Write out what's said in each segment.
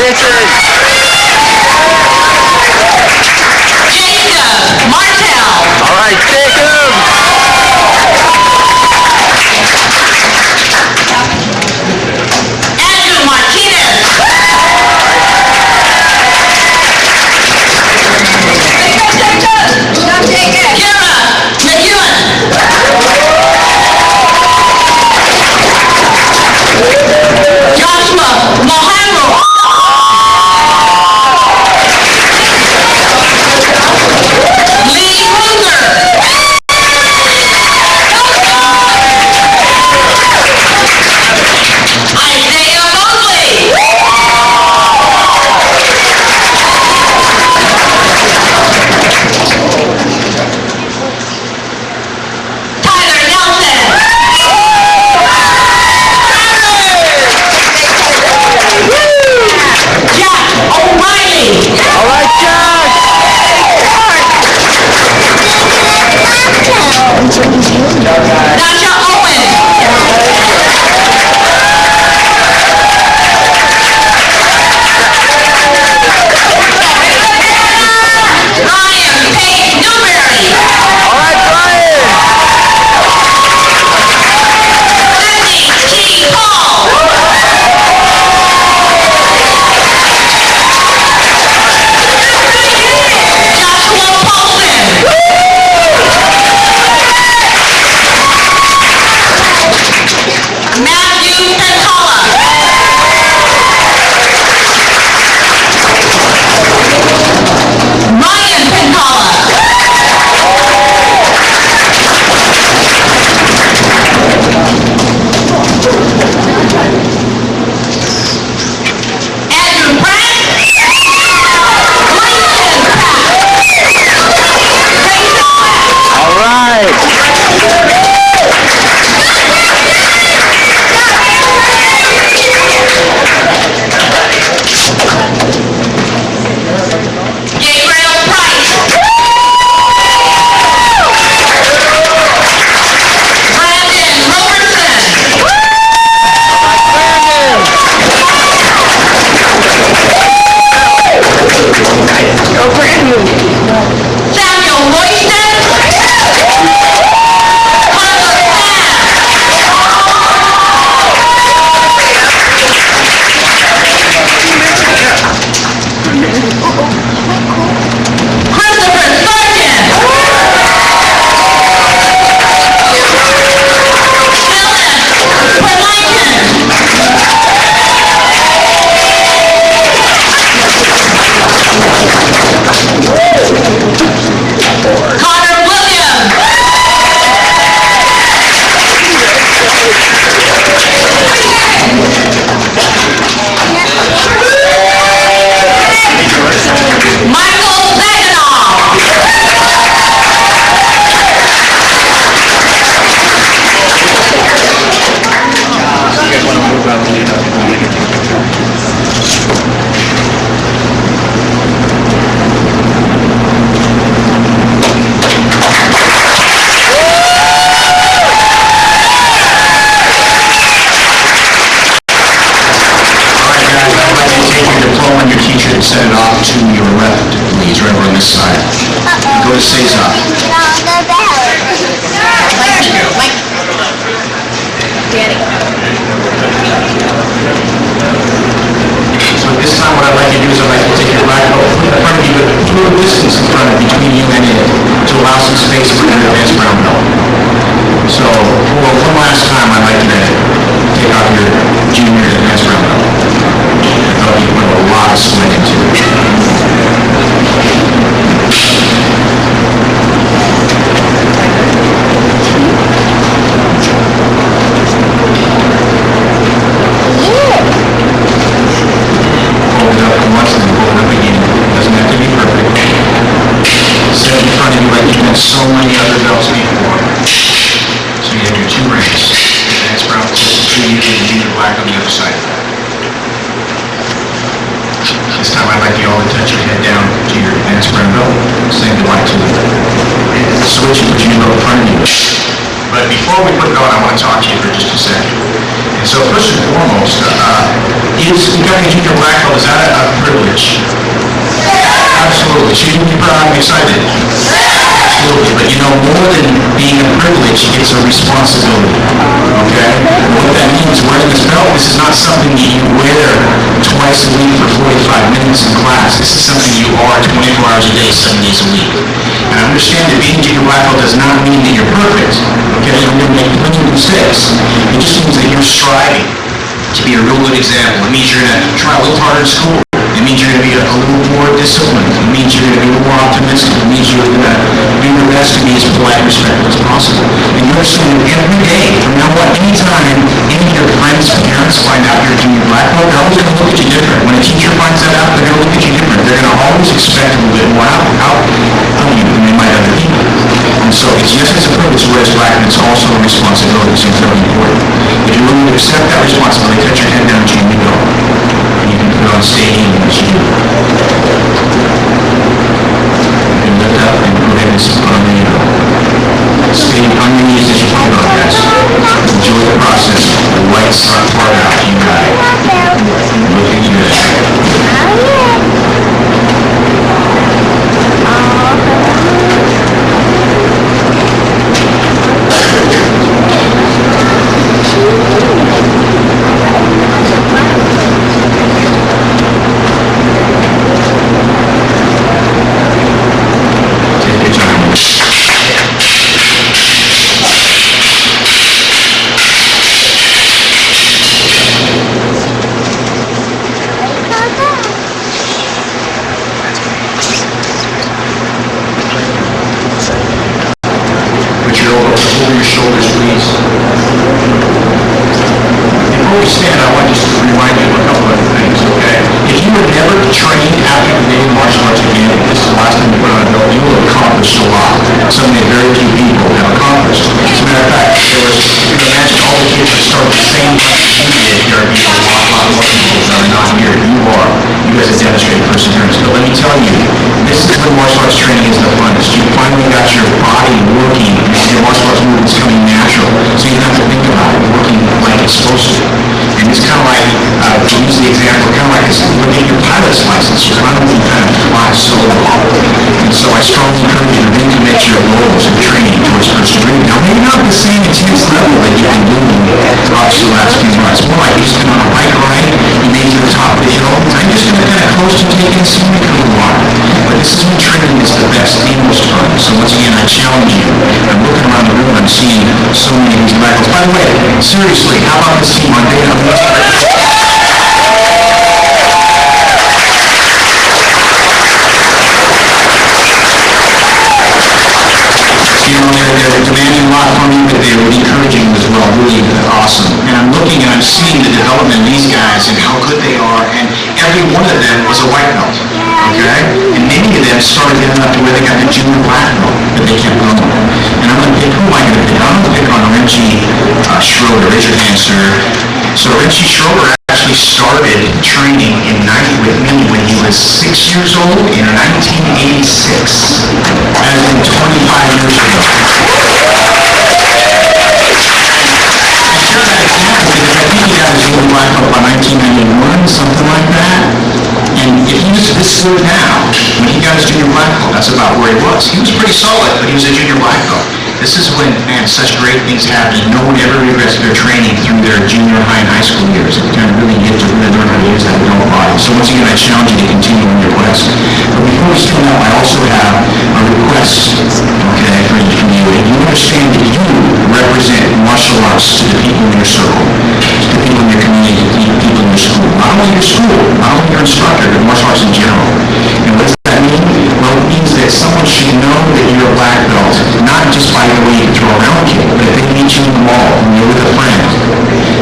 Richard. Jacob Martel. All right, Jacob. Andrew Martinez. Kara McEwen. Joshua Mohammed. Lee Ruger. Isaiah Mosley. Tyler Nelson. Jack O'Reilly. All right, Jack. Dasha Owen. Ryan Page Newberry. All right, Brian. Cindy T. Paul. Joshua Paulson. Matthew Pentala. Ryan Pentala. Andrew Pratt. Winston Pratt. All right. Gabriel Price. Brandon Robertson. Go Brandon. Samuel Royston. Hunter Christopher Sargent. Phyllis Perlington. Connor Williams. Michael Saginaw. Send it off to your left, please, right over on this side. Go to Cesar. So at this time, what I'd like to do is I'd like to take your right foot in front of you, but put a distance in front of between you and it to allow some space for your advanced brown belt. So for one last time, I'd like you to take off your junior advanced brown belt. I thought you put a lot of sweat into it. Hold it up once and hold it up again. Doesn't have to be perfect. Set it in front of you like you've done so many other belts before. So you have your two ranks. Advanced brown, junior, and junior black on the other side. This time I'd like you all to touch your head down to your advanced brown belt, saying goodbye to them. Switch and put your belt in front of you. But before we put it on, I want to talk to you for just a second. So first and foremost, is becoming a junior black belt, is that a privilege? Absolutely. Should you be proud and excited? Absolutely. But you know, more than being a privilege, it's a responsibility. Okay? What that means, wearing this belt, this is not something that you wear twice a week for 45 minutes in class. This is something you are 24 hours a day, 7 days a week. And understand that being a junior black belt does not mean that you're perfect. Okay? You're going to make plenty of mistakes. It just means that you're striving to be a real good example. It means you're going to try a little harder in school. It means you're going to be a little more disciplined. It means you're going to be a little more optimistic. It means you're going to do your best to be as polite and respectful as possible. And you understand that every day, from now on, anytime any of your friends' parents find out you're a junior black belt, they're always going to look at you different. When a teacher finds that out, they're going to look at you different. They're going to always expect a little bit more out of you than they might other people. And so it's yes, it's a privilege to wear this black, and it's also a responsibility. It's very important. If you're willing to accept that responsibility, cut your head down and you go. And you can put on stage and what you do. You can lift up and put in some on the stay on your knees as you can go, guys. Enjoy the process. The lights are far out. You got it. Looking good. Over your shoulders, please. Before we stand, I want just to remind you of a couple other things, okay? If you were never trained after the day of martial arts again, this is the last time you put on a belt, you will have accomplished a lot. Something that very few people have accomplished. As a matter of fact, there was, you can imagine all the kids that started the same time as you did. There are people, a lot more people that are not here. You are. You guys have demonstrated perseverance. But let me tell you, this is when martial arts training is the funnest. You finally got your body working. Your martial arts movement is coming natural. So you don't have to think about it working like it's supposed to. And it's kind of like, to use the example, kind of like this, when you get your pilot's license, you finally kind of fly solo. And so I strongly encourage you to recommit your goals and training towards persevering. Now, maybe not the same intense level that you've been doing obviously the last few months. More like you just been on a bike ride, you made it to the top of the hill. I'm just going to kind of close to take in scenic for a while. But this is when training is the best, the most fun. So once again, I challenge you. I'm looking around the room, I'm seeing so many of these battles. By the way, seriously, how about this team on day of they're demanding a lot from me, but they're encouraging as well, really awesome. And I'm looking and I'm seeing the development of these guys and how good they are, and every one of them was a white belt, okay? And many of them started getting up to where they got the junior black belt, but they kept going. And I'm going to pick, who am I going to pick? I'm going to pick on Richie Schroeder, raise your hand, sir. So Richie Schroeder actually started training with me when he was 6 years old in 1986. That has been 25 years ago. I share that example because I think he got his junior black belt by 1991, something like that. And if he was this good now, when he got his junior black belt, that's about where he was. He was pretty solid, but he was a junior black belt. This is when, man, such great things happen. No one ever regrets their training through their junior high and high school years. They kind of really get to really learn how to use that in their body. So once again, I challenge you to continue on your quest. But before we stand up, I also have a request, okay, from you. And you understand that you represent martial arts to the people in your circle, to the people in your community, to the people in your school. Not only your school, not only your instructor, but martial arts in general. And what does that mean? Well, it means that someone should know that you're a black belt, not just by the way you throw around people, but if they meet you in the mall and you're with a friend,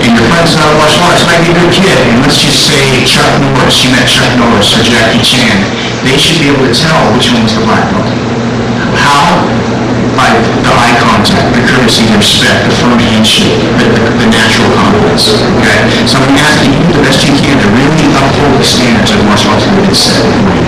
and your friend's not a martial arts, might be a good kid, and let's just say Chuck Norris, you met Chuck Norris or Jackie Chan, they should be able to tell which one's the black belt. How? By the eye contact, the courtesy, the respect, the firm handshake, the natural confidence, okay? So I'm asking you the best you can to really uphold the standards of martial arts that have been set before you.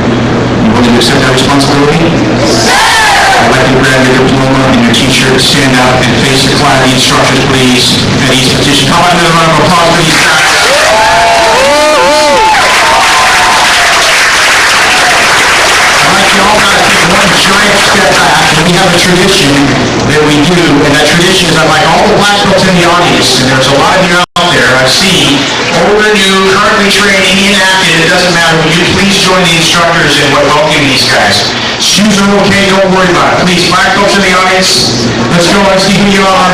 You willing to accept that responsibility? I'd like you to grab your diploma and your teacher to stand up and face the class, the instructors, please, at each position. How about another round of applause for these guys? All right, you all got to take one giant step back, and we have a tradition that we do, and that tradition is I like all the black belts in the audience, and there's a lot of you out there I see, older, new, currently training, inactive, it doesn't matter. Will you please join the instructors in welcoming these guys? Shoes are okay, don't worry about it. Please, black belts in the audience, let's go, let's see who you are.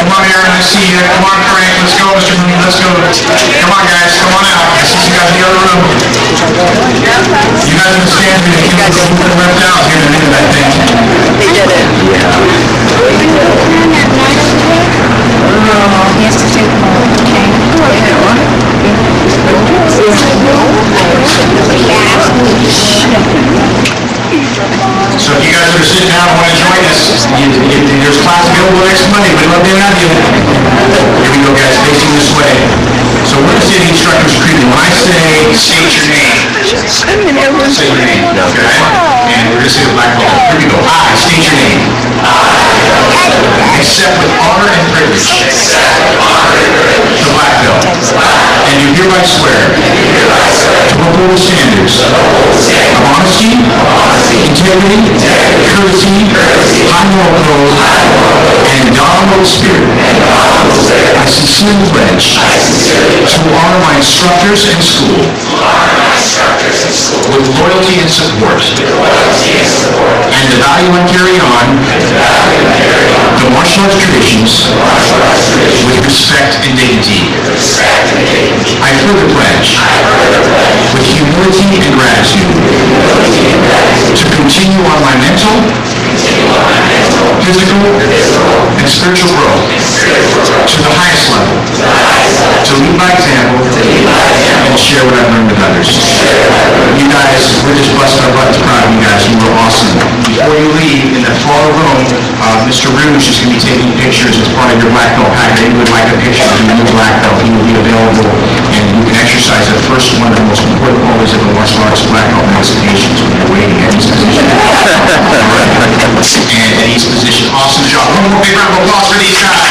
Come on, Aaron, I see you. Come on, Frank, let's go, Mr. Moon, let's go. Come on, guys, come on out. I see some guys in the other room. You guys understand that you guys are ripped out here in a minute, I think. They did it. He has to take them all, okay? So if you guys are sitting down and want to join us, there's class available next Monday. We'd love to have you. Here we go, guys, facing this way. So we're going to say the instructor's creeping. When I say, state your name. Say your name, okay? And we're going to say the black belt. Here we go. I state your name. Accept with honor and privilege. The black belt. And you hereby swear to uphold the standards of honesty, integrity, courtesy, high moral code, and indomitable spirit. I sincerely pledge to honor my instructors and school with loyalty and support, and to value and carry on the martial arts traditions with respect and dignity. I further pledge, with humility and gratitude, to continue on my mental, physical, and spiritual growth to the highest level, to lead by example, and share what I've learned with others. You guys, we're just busting our butts proud of you guys. You were awesome. Before you leave, in that far room, Mr. Rouge is going to be taking pictures as part of your black belt package. If you would like a picture of your new black belt, he will be available, and you can exercise the first one of the most important qualities of a martial arts black belt emancipations when you're waiting at each position. And at each position, awesome job. One more big round of applause for these guys.